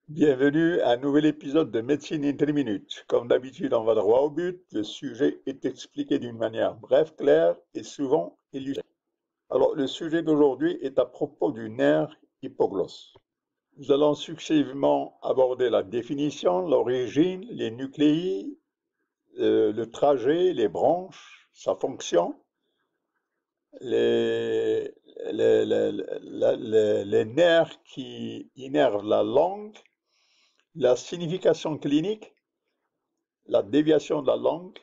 Bienvenue à un nouvel épisode de Médecine in 3 minutes. Comme d'habitude, on va droit au but. Le sujet est expliqué d'une manière brève, claire et souvent illustrée. Alors, le sujet d'aujourd'hui est à propos du nerf hypoglosse. Nous allons successivement aborder la définition, l'origine, les nucléi, le trajet, les branches, sa fonction, les, les nerfs qui innervent la langue, la signification clinique, la déviation de la langue,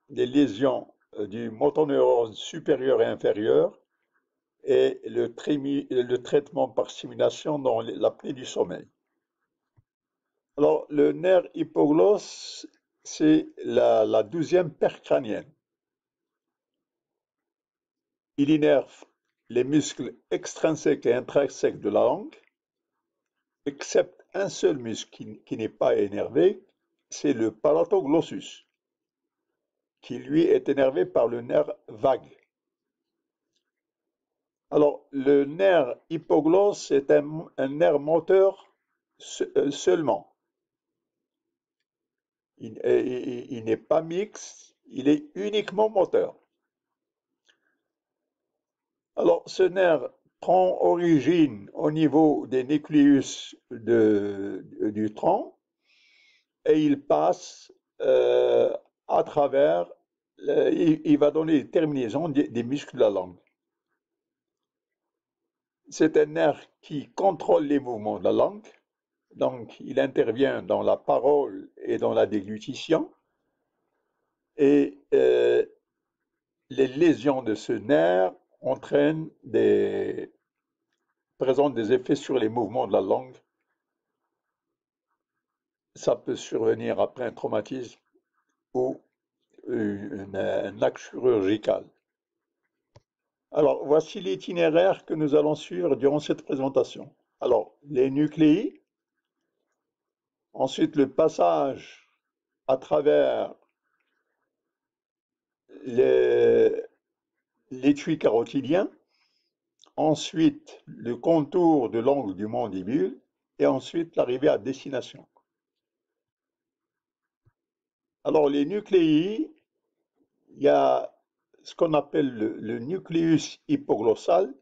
les lésions du motoneurone supérieur et inférieur et le traitement par simulation dans l'apnée du sommeil. Alors, le nerf hypoglosse, c'est la 12e paire crânienne. Il innerve les muscles extrinsèques et intrinsèques de la langue, excepte un seul muscle qui n'est pas énervé, c'est le palatoglossus, qui lui est énervé par le nerf vague. Alors, le nerf hypoglosse est un nerf moteur seulement. Il n'est pas mixte, il est uniquement moteur. Alors, ce nerf prend origine au niveau des nucléus du tronc et il passe à travers, il va donner les terminaisons des muscles de la langue. C'est un nerf qui contrôle les mouvements de la langue. Donc, il intervient dans la parole et dans la déglutition. Et les lésions de ce nerf présentent des effets sur les mouvements de la langue. Ça peut survenir après un traumatisme ou un acte chirurgical. Alors, voici l'itinéraire que nous allons suivre durant cette présentation. Alors, les nucléi, ensuite le passage à travers l'étui carotidien, ensuite le contour de l'angle du mandibule et ensuite l'arrivée à destination. Alors les nucléi, il y a ce qu'on appelle le nucléus hypoglossal.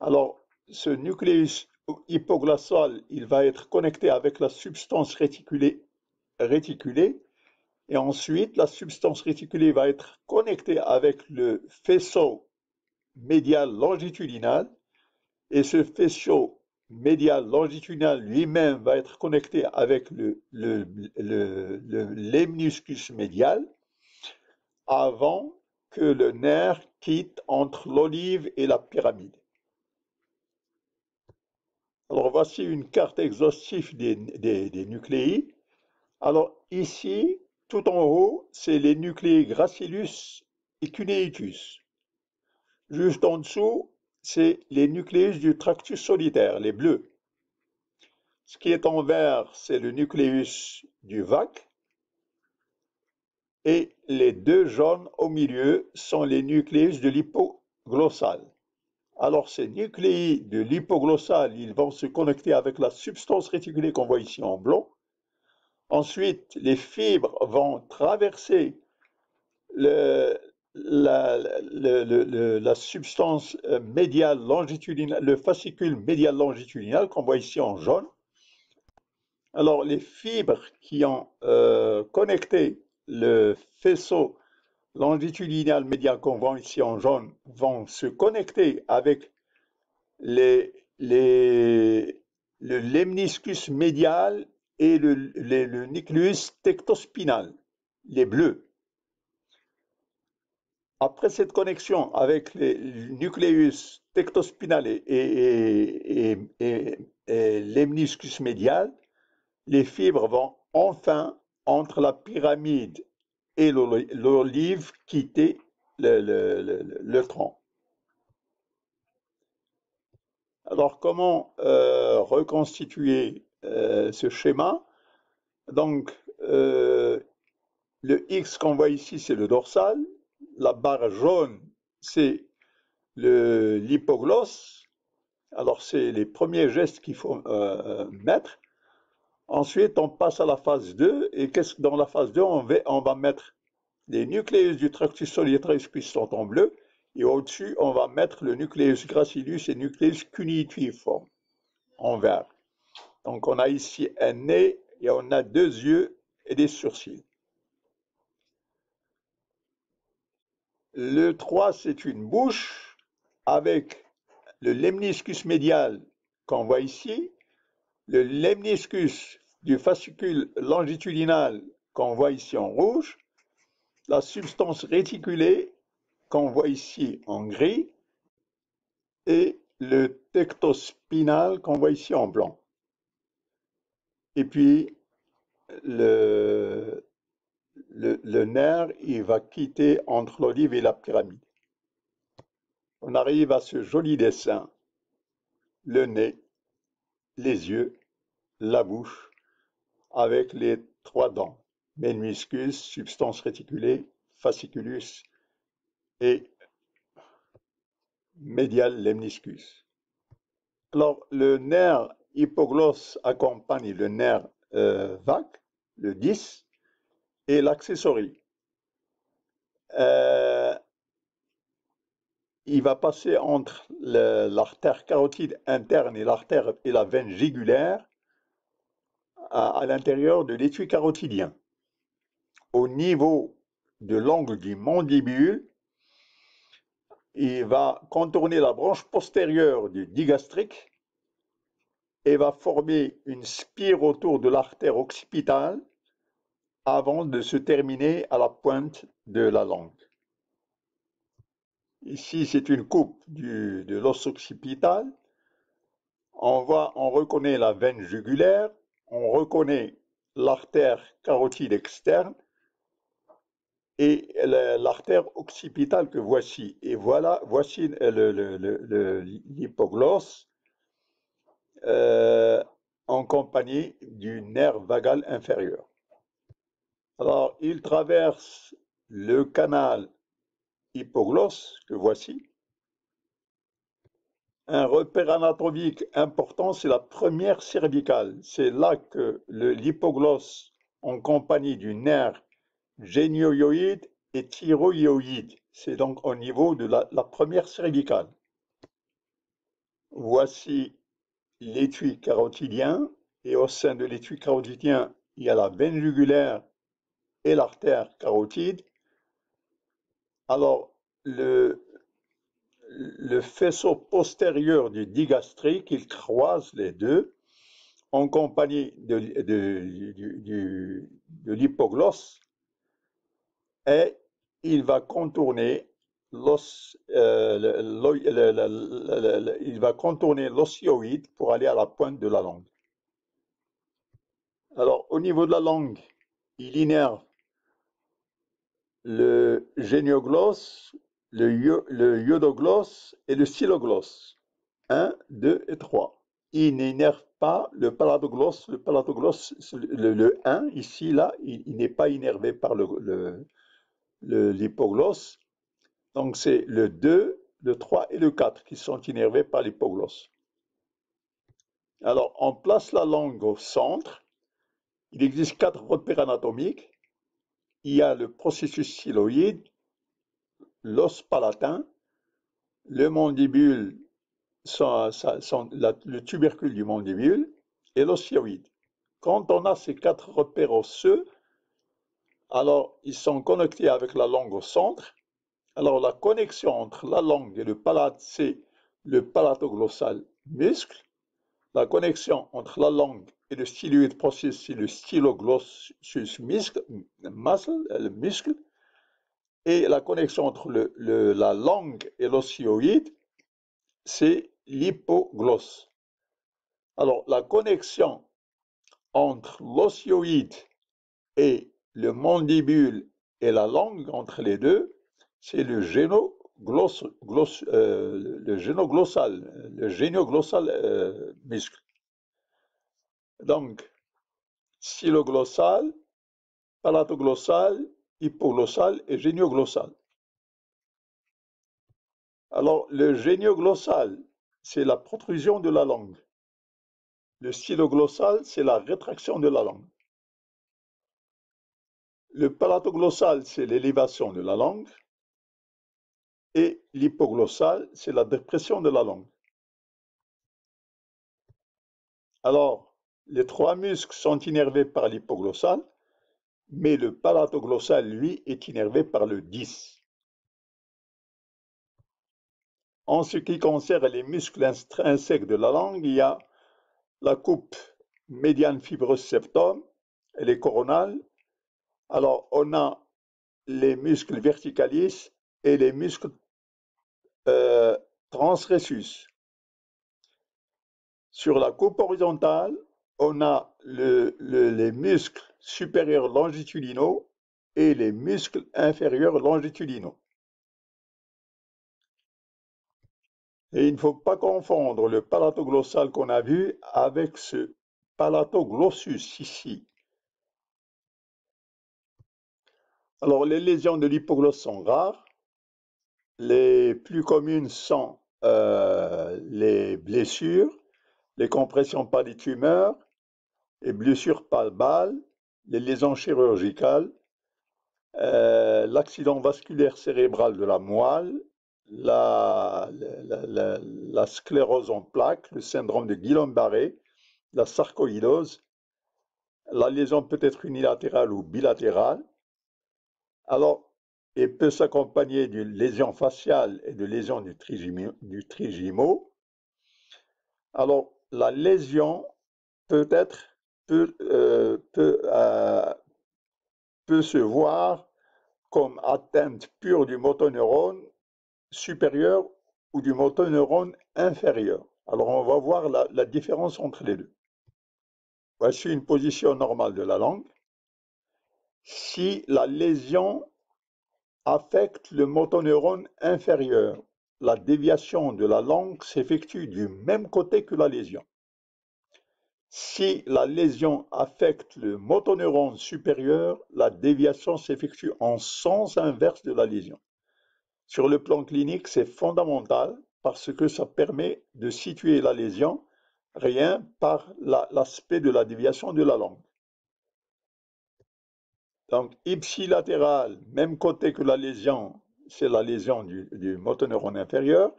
Alors ce nucléus hypoglossal, il va être connecté avec la substance réticulée et ensuite la substance réticulée va être connectée avec le faisceau médial longitudinal et ce faisceau médial longitudinal lui-même va être connecté avec le lemniscus médial avant que le nerf quitte entre l'olive et la pyramide. Alors voici une carte exhaustive des nucléi. Alors ici, tout en haut, c'est les nucléi gracillus et cuneatus. Juste en dessous, c'est les nucléus du tractus solitaire, les bleus. Ce qui est en vert, c'est le nucléus du vac. Et les deux jaunes au milieu sont les nucléus de l'hypoglossal. Alors ces nucléi de l'hypoglossal, ils vont se connecter avec la substance réticulée qu'on voit ici en blanc. Ensuite, les fibres vont traverser la substance médiale longitudinale, le fascicule médial longitudinal qu'on voit ici en jaune. Alors, les fibres qui ont connecté le faisceau longitudinal médial qu'on voit ici en jaune vont se connecter avec le lemniscus médial et le nucleus tectospinal, les bleus. Après cette connexion avec le nucleus tectospinal et lemniscus médial, les fibres vont enfin, entre la pyramide et l'olive, quitter le tronc. Alors, comment reconstituer ce schéma? Donc, le X qu'on voit ici, c'est le dorsal. La barre jaune, c'est l'hypoglosse. Alors, c'est les premiers gestes qu'il faut mettre. Ensuite, on passe à la phase 2. Et qu'est-ce que dans la phase 2, on va mettre les nucléus du tractus solitaris qui sont en bleu. Et au-dessus, on va mettre le nucléus gracilus et nucléus cuneiforme en vert. Donc, on a ici un nez et on a 2 yeux et des sourcils. Le 3, c'est une bouche avec le lemniscus médial qu'on voit ici, le lemniscus du fascicule longitudinal qu'on voit ici en rouge, la substance réticulée qu'on voit ici en gris et le tectospinal qu'on voit ici en blanc. Et puis, le nerf, il va quitter entre l'olive et la pyramide. On arrive à ce joli dessin, le nez, les yeux, la bouche, avec les 3 dents, meniscus, substance réticulée, fasciculus et médial lemniscus. Alors, le nerf hypoglosse accompagne le nerf vague, le 10, et l'accessory. Il va passer entre l'artère carotide interne et l'artère et la veine jugulaire à l'intérieur de l'étui carotidien. Au niveau de l'angle du mandibule, il va contourner la branche postérieure du digastrique et va former une spire autour de l'artère occipitale avant de se terminer à la pointe de la langue. Ici, c'est une coupe de l'os occipital. On reconnaît la veine jugulaire, on reconnaît l'artère carotide externe et l'artère occipitale que voici. Et voilà, voici l'hypoglosse en compagnie du nerf vagal inférieur. Alors, il traverse le canal hypoglosse que voici. Un repère anatomique important, c'est la première cervicale. C'est là que l'hypoglosse, en compagnie du nerf génioïde et thyroïde, c'est donc au niveau de la première cervicale. Voici l'étui carotidien, et au sein de l'étui carotidien, il y a la veine jugulaire et l'artère carotide. Alors, le faisceau postérieur du digastrique, il croise les deux en compagnie de l'hypoglosse et il va contourner l'osioïde pour aller à la pointe de la langue. Alors, au niveau de la langue, il innerve le génioglosse, le iodoglosse et le styloglosse. 1, 2 et 3. Il n'énerve pas le palatoglosse. Le palatoglosse, le 1, ici, là, il n'est pas innervé par l'hypoglosse. Donc, c'est le 2, le 3 et le 4 qui sont innervés par l'hypoglosse. Alors, on place la langue au centre. Il existe 4 repères anatomiques. Il y a le processus styloïde, l'os palatin, le mandibule, le tubercule du mandibule et l'osioïde. Quand on a ces 4 repères osseux, alors ils sont connectés avec la langue au centre. Alors la connexion entre la langue et le palate, c'est le palatoglossal muscle. La connexion entre la langue et le styloïde processus, c'est le styloglossus muscle. Et la connexion entre la langue et l'osioïde, c'est l'hypoglosse. Alors, la connexion entre l'osioïde et le mandibule et la langue, entre les deux, c'est le génoglossal muscle. Donc, styloglossal, palatoglossal, hypoglossal et génioglossal. Alors, le génioglossal, c'est la protrusion de la langue. Le stylo-glossal, c'est la rétraction de la langue. Le palatoglossal, c'est l'élévation de la langue. Et l'hypoglossal, c'est la dépression de la langue. Alors, les trois muscles sont innervés par l'hypoglossal, mais le palatoglossal, lui, est innervé par le 10. En ce qui concerne les muscles intrinsèques de la langue, il y a la coupe médiane fibreuse septum, elle est coronale. Alors, on a les muscles verticalis et les muscles transressus. Sur la coupe horizontale, on a les muscles supérieurs longitudinaux et les muscles inférieurs longitudinaux. Et il ne faut pas confondre le palatoglossal qu'on a vu avec ce palatoglossus ici. Alors, les lésions de l'hypoglosse sont rares. Les plus communes sont les blessures, les compressions par des tumeurs, les blessures palpales, les lésions chirurgicales, l'accident vasculaire cérébral de la moelle, la sclérose en plaques, le syndrome de Guillain-Barré, la sarcoïdose, la lésion peut être unilatérale ou bilatérale. Alors, elle peut s'accompagner d'une lésion faciale et de lésion du trigymo. Alors, la lésion peut se voir comme atteinte pure du motoneurone supérieur ou du motoneurone inférieur. Alors, on va voir la différence entre les deux. Voici une position normale de la langue. Si la lésion affecte le motoneurone inférieur, la déviation de la langue s'effectue du même côté que la lésion. Si la lésion affecte le motoneurone supérieur, la déviation s'effectue en sens inverse de la lésion. Sur le plan clinique, c'est fondamental parce que ça permet de situer la lésion rien par l'aspect de la déviation de la langue. Donc, ipsilatéral, même côté que la lésion, c'est la lésion du motoneurone inférieur.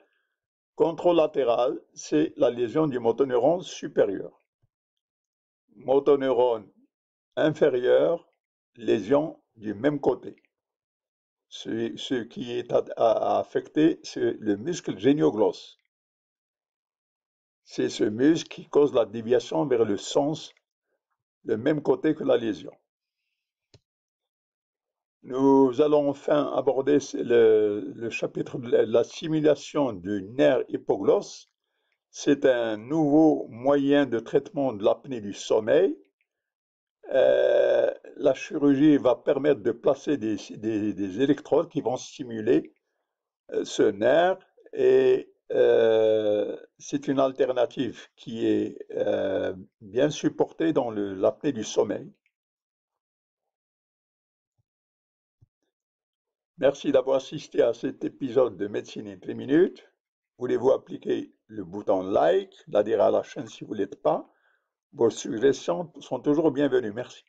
Contralatéral, c'est la lésion du motoneurone supérieur. Motoneurone inférieur, lésion du même côté. Ce qui est affecté, c'est le muscle génioglosse. C'est ce muscle qui cause la déviation vers le sens, le même côté que la lésion. Nous allons enfin aborder le chapitre de la simulation du nerf hypoglosse. C'est un nouveau moyen de traitement de l'apnée du sommeil. La chirurgie va permettre de placer des électrodes qui vont stimuler ce nerf et c'est une alternative qui est bien supportée dans l'apnée du sommeil. Merci d'avoir assisté à cet épisode de Médecine en 3 minutes. Voulez-vous appliquer le bouton like, l'adhérer à la chaîne si vous ne l'êtes pas? Vos suggestions sont toujours bienvenues. Merci.